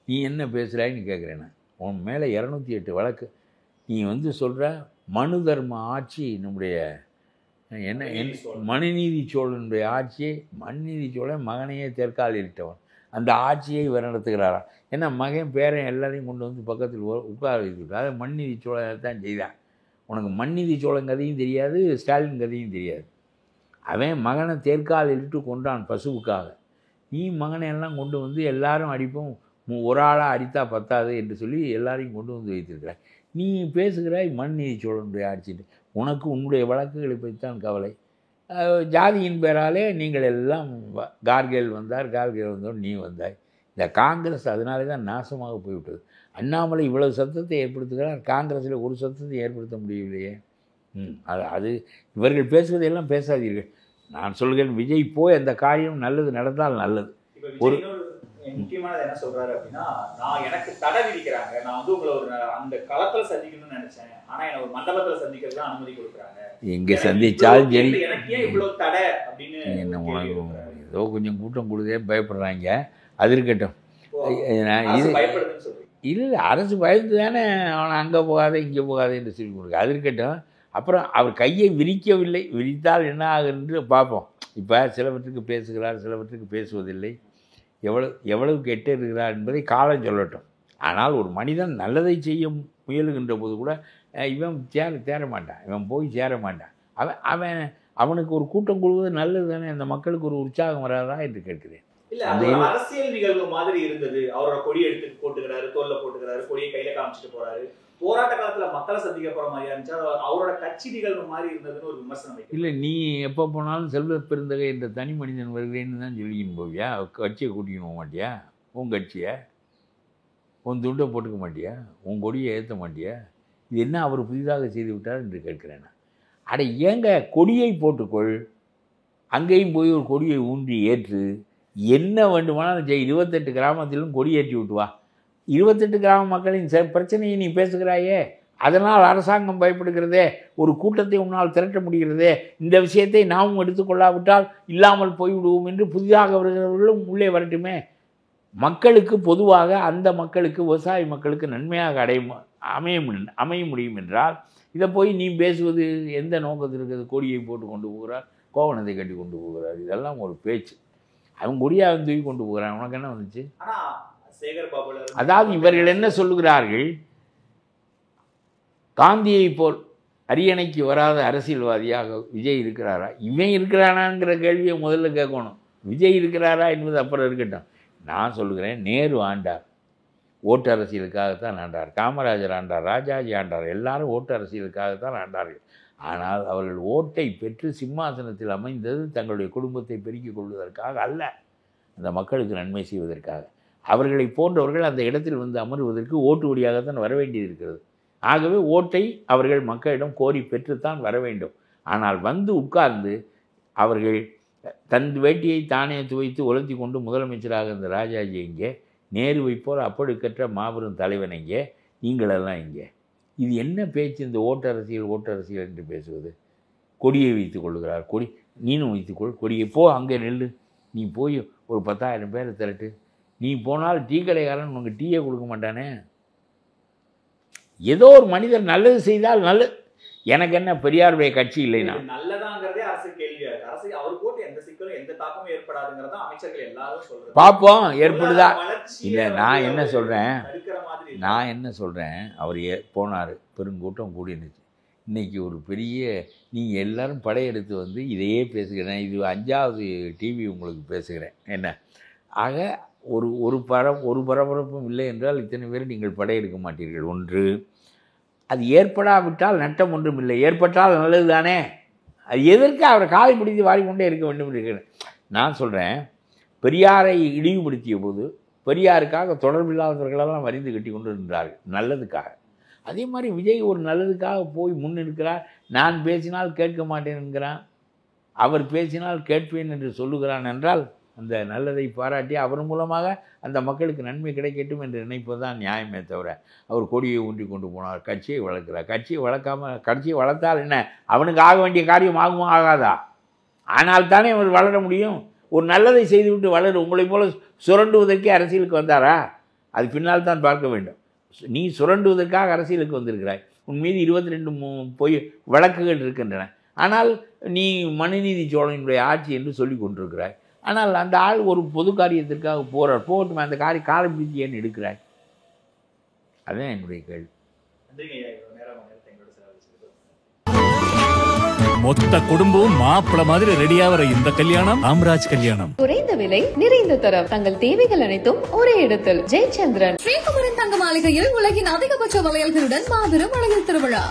நீ என்ன பேசுகிறாய்ன்னு கேட்குறேன் நான். உன் மேலே 208 வழக்கு. நீ வந்து சொல்கிற மனு தர்ம ஆட்சி நம்முடைய மனுநீதி சோழனுடைய ஆட்சியை, மனுநீதி சோழன் மகனையே தெற்காலிட்டவன், அந்த ஆட்சியை இவர் நடத்துகிறாராம். ஏன்னா மகன் பேரன் எல்லாரையும் கொண்டு வந்து பக்கத்தில் உட்கார வைத்துவிட்டு அதை மனுநீதி சோழன் தான் செய்தான். உனக்கு மனுநீதி சோழன் கதையும் தெரியாது, ஸ்டாலின் கதையும் தெரியாது. அவன் மகனை தேர்கால் இட்டு கொண்டான் பசுவுக்காக. நீ மகனை எல்லாம் கொண்டு வந்து எல்லாரும் அடிப்போம், ஒரு ஆளாக அடித்தா பத்தாது என்று சொல்லி எல்லாரையும் கொண்டு வந்து வைத்திருக்கிறாய். நீ பேசுகிறாய் மனுநீதி சோழனுடைய ஆட்சிட்டு. உனக்கு உன்னுடைய வழக்குகளை பற்றித்தான் கவலை. ஜாதியின் பேராலே நீங்கள் எல்லாம் கார்கேல் வந்தார், கார்கேல் வந்தோம், நீ வந்தாய். இந்த காங்கிரஸ் அதனாலே தான் நாசமாக போய்விட்டது. அண்ணாமலை இவ்வளவு சத்தத்தை ஏற்படுத்துகிறார், காங்கிரஸில் ஒரு சத்தத்தை ஏற்படுத்த முடியவில்லையே. அது இவர்கள் பேசுவதையெல்லாம் பேசாதீர்கள். நான் சொல்கிறேன், விஜய் போய் அந்த காரியம் நல்லது நடந்தால் நல்லது. ஒரு முக்கியமானது என்ன சொல்றாரு அப்படின்னா, நான் எனக்கு தடை விதிக்கிறாங்க, நான் வந்து உங்களை ஒரு அந்த களத்துல சந்திக்கணும்னு நினைச்சேன், ஆனா எனக்கு ஒரு மண்டபத்துல சந்திக்கிறது அனுமதி கொடுக்குறாங்க, எங்கே சந்திச்சாலும் சரி, எனக்கு ஏன் இவ்வளவு தடை அப்படின்னு என்ன உனக்கு ஏதோ கொஞ்சம் கூட்டம் கொடுதே பயப்படுறாங்க. அது இருக்கட்டும். பயப்படுதுன்னு சொல்றீங்க? இல்லை, அரசு பயந்து தானே அவனை அங்கே போகாத இங்கே போகாத என்று சொல்லி கொடுக்கு. அது இருக்கட்டும். அப்புறம் அவர் கையை விரிக்கவில்லை, விரித்தால் என்ன ஆகுன்னு பார்ப்போம். இப்போ சிலவற்றுக்கு பேசுகிறார், சிலவற்றுக்கு பேசுவதில்லை. எவ்வளவு கெட்டு இருக்கிறார் என்பதை காலம் சொல்லட்டும். ஆனால் ஒரு மனிதன் நல்லதை செய்ய முயலுகின்ற போது கூட இவன் சேர மாட்டான், இவன் போய் சேர மாட்டான். அவனுக்கு ஒரு கூட்டம் கொடுவது நல்லது தானே. அந்த மக்களுக்கு ஒரு உற்சாகம் வராதா என்று கேட்கிறேன். இல்ல, அது அரசியல் நிகழ்வு மாதிரி இருந்தது. அவரோட கொடியை எடுத்து போட்டுக்கிறாரு, தோல்ல போட்டுக்கிறாரு, கொடியை கையில காமிச்சிட்டு போறாரு. போராட்ட காலத்துல மக்களை சந்திக்க போற மாதிரியா இருந்துச்சு, அவரோட கட்சி நிகழ்வு மாதிரி இருந்ததுன்னு ஒரு விமர்சனம். இல்லை, நீ எப்போ போனாலும் செல்வ பெருந்தகை என்ற தனி மனிதன் வருகிறேன்னு தான் சொல்லிக்கின்னு போவியா? கட்சியை கூட்டிக்கின்னு போக மாட்டியா? உன் கட்சியை உன் துண்டை போட்டுக்க மாட்டியா? உன் கொடியை ஏற்ற மாட்டியா? இது என்ன அவர் புதிதாக செய்து விட்டார் என்று கேட்கிறேன் நான். அட ஏங்க, கொடியை போட்டுக்கொள், அங்கேயும் போய் ஒரு கொடியை ஊன்றி ஏற்று, என்ன வேண்டுமானாலும் 28 கிராமத்திலும் கொடி ஏற்றி விட்டு வா. 28 கிராம மக்களின் பிரச்சனையை நீ பேசுகிறாயே, அதனால் அரசாங்கம் பயப்படுகிறதே, ஒரு கூட்டத்தை உன்னால் திரட்ட முடிகிறதே, இந்த விஷயத்தை நாமும் எடுத்துக்கொள்ளாவிட்டால் இல்லாமல் போய்விடுவோம் என்று புதிதாக வருகிறவர்களும் உள்ளே வரட்டுமே. மக்களுக்கு பொதுவாக அந்த மக்களுக்கு, விவசாய மக்களுக்கு நன்மையாக அமைய முடியும் என்றால் இதை போய் நீ பேசுவது எந்த நோக்கத்தில் இருக்கிறது? கொடியை போட்டு கொண்டு போகிறார், கோவணத்தை கட்டி கொண்டு போகிறார், இதெல்லாம் ஒரு பேச்சு. அவன் கொடியாக தூக்கி கொண்டு போகிறான், உனக்கு என்ன வந்துச்சு? அதாவது இவர்கள் என்ன சொல்லுகிறார்கள், காந்தியை போல் அரியணைக்கு வராத அரசியல்வாதியாக விஜய் இருக்கிறாரா? இவன் இருக்கிறானாங்கிற கேள்வியை முதல்ல கேட்கணும். விஜய் இருக்கிறாரா என்பது அப்புறம் இருக்கட்டும். நான் சொல்லுகிறேன், நேரு ஆண்டார், ஓட்டு அரசியலுக்காகத்தான் ஆண்டார். காமராஜர் ஆண்டார், ராஜாஜி ஆண்டார், எல்லாரும் ஓட்டு அரசியலுக்காகத்தான் ஆண்டார்கள். ஆனால் அவர்கள் ஓட்டை பெற்று சிம்மாசனத்தில் அமைந்தது தங்களுடைய குடும்பத்தை பெருக்கிக் கொள்வதற்காக அல்ல, அந்த மக்களுக்கு நன்மை செய்வதற்காக. அவர்களை போன்றவர்கள் அந்த இடத்தில் வந்து அமர்வதற்கு ஓட்டு வழியாகத்தான் வர வேண்டியது இருக்கிறது. ஆகவே ஓட்டை அவர்கள் மக்களிடம் கோரி பெற்றுத்தான் வர வேண்டும். ஆனால் வந்து உட்கார்ந்து அவர்கள் தன் வேட்டியை தானே துவைத்து உலர்த்தி கொண்டு முதலமைச்சராக இருந்த ராஜாஜி எங்கே, நேருவை போல் அப்பழுக்கற்ற மாபெரும் தலைவன் எங்கே, நீங்களெல்லாம் இங்கே? இது என்ன பேச்சு? இந்த ஓட்டு அரசியல் என்று பேசுவது. கொடியை வைத்துக் கொள்ளுகிறார், கொடி நீனும் வைத்துக்கொள், கொடியை போ, அங்கே நெல்லு, நீ போய் ஒரு 10,000 பேரை திரட்டு. நீ போனால் டீ கடைக்காரன் உனக்கு டீயே கொடுக்க மாட்டானே. ஏதோ ஒரு மனிதர் நல்லது செய்தால் நல்லது. எனக்கு என்ன பெரியாருடைய கட்சி இல்லைன்னா நல்லதாங்கிறதே அரசு கேள்வியா இருக்கு. அரசு அவர் போட்டு எந்த சிக்கலும் எந்த தாக்கமும் ஏற்படாதுங்கிறதா அமைச்சர்கள் எல்லாரும் சொல்றாங்க. பார்ப்போம் ஏற்படுதா இல்லை. நான் என்ன சொல்றேன், அவர் போனார், பெருங்கூட்டம் கூடினுச்சு. இன்னைக்கு ஒரு பெரிய நீங்கள் எல்லாரும் படையெடுத்து வந்து இதையே பேசுகிறேன். இது 5வது டிவி உங்களுக்கு பேசுகிறேன் என்ன. ஆக ஒரு பரபரப்பும் இல்லை என்றால் இத்தனை பேர் நீங்கள் படையெடுக்க மாட்டீர்கள். ஒன்று, அது ஏற்படாவிட்டால் நட்டம் ஒன்றும் இல்லை, ஏற்பட்டால் நல்லது தானே. அது எதற்கு அவரை காலை பிடித்து வாடிக்கொண்டே இருக்க வேண்டும் இருக்கிறேன். நான் சொல்கிறேன், பெரியாரை இழிவுபடுத்திய போது பெரியாருக்காக தொடர்பில்லாதவர்களெல்லாம் வரிந்து கட்டி கொண்டு இருந்தார்கள் நல்லதுக்காக. அதே மாதிரி விஜய் ஒரு நல்லதுக்காக போய் முன்னிருக்கிறார். நான் பேசினால் கேட்க மாட்டேன் என்கிறான், அவர் பேசினால் கேட்பேன் என்று சொல்லுகிறான் என்றால் அந்த நல்லதை பாராட்டி அவர் மூலமாக அந்த மக்களுக்கு நன்மை கிடைக்கட்டும் என்று நினைப்பது தான் நியாயமே தவிர அவர் கொடியை ஊன்றி கொண்டு போனார், கட்சியை வளர்க்கிறார். கட்சியை வளர்த்தால் என்ன, அவனுக்கு ஆக வேண்டிய காரியம் ஆகுமா ஆகாதா? ஆனால் தானே அவர் வளர முடியும். ஒரு நல்லதை செய்துவிட்டு வளர, உங்களை போல சுரண்டுவதற்கே அரசியலுக்கு வந்தாரா? அது பின்னால் தான் பார்க்க வேண்டும். நீ சுரண்டுவதற்காக அரசியலுக்கு வந்திருக்கிறாய். உன் மீது 22 பொய் வழக்குகள் இருக்கின்றன. ஆனால் நீ மனுநீதி சோழனுடைய ஆட்சி என்று சொல்லி கொண்டிருக்கிறாய். ஆனால் அந்த ஆள் ஒரு பொது காரியத்திற்காக போகட்டும், அந்த காலம் பிடிச்சி ஏன் எடுக்கிறாய்? அதுதான் என்னுடைய கேள்வி. மொத்த குடும்பம் மாப்பிள மாதிரி ரெடியாகிற இந்த கல்யாணம் ராம்ராஜ் கல்யாணம். குறைந்த விலை, நிறைந்த தரம், தங்கள் தேவைகள் அனைத்தும் ஒரே இடத்தில். ஜெயச்சந்திரன். ஸ்ரீகுமரன் தங்க மாளிகையில் உலகின் அதிகபட்ச வளையல்களுடன் மாபெரும் அழகில் திருவிழா.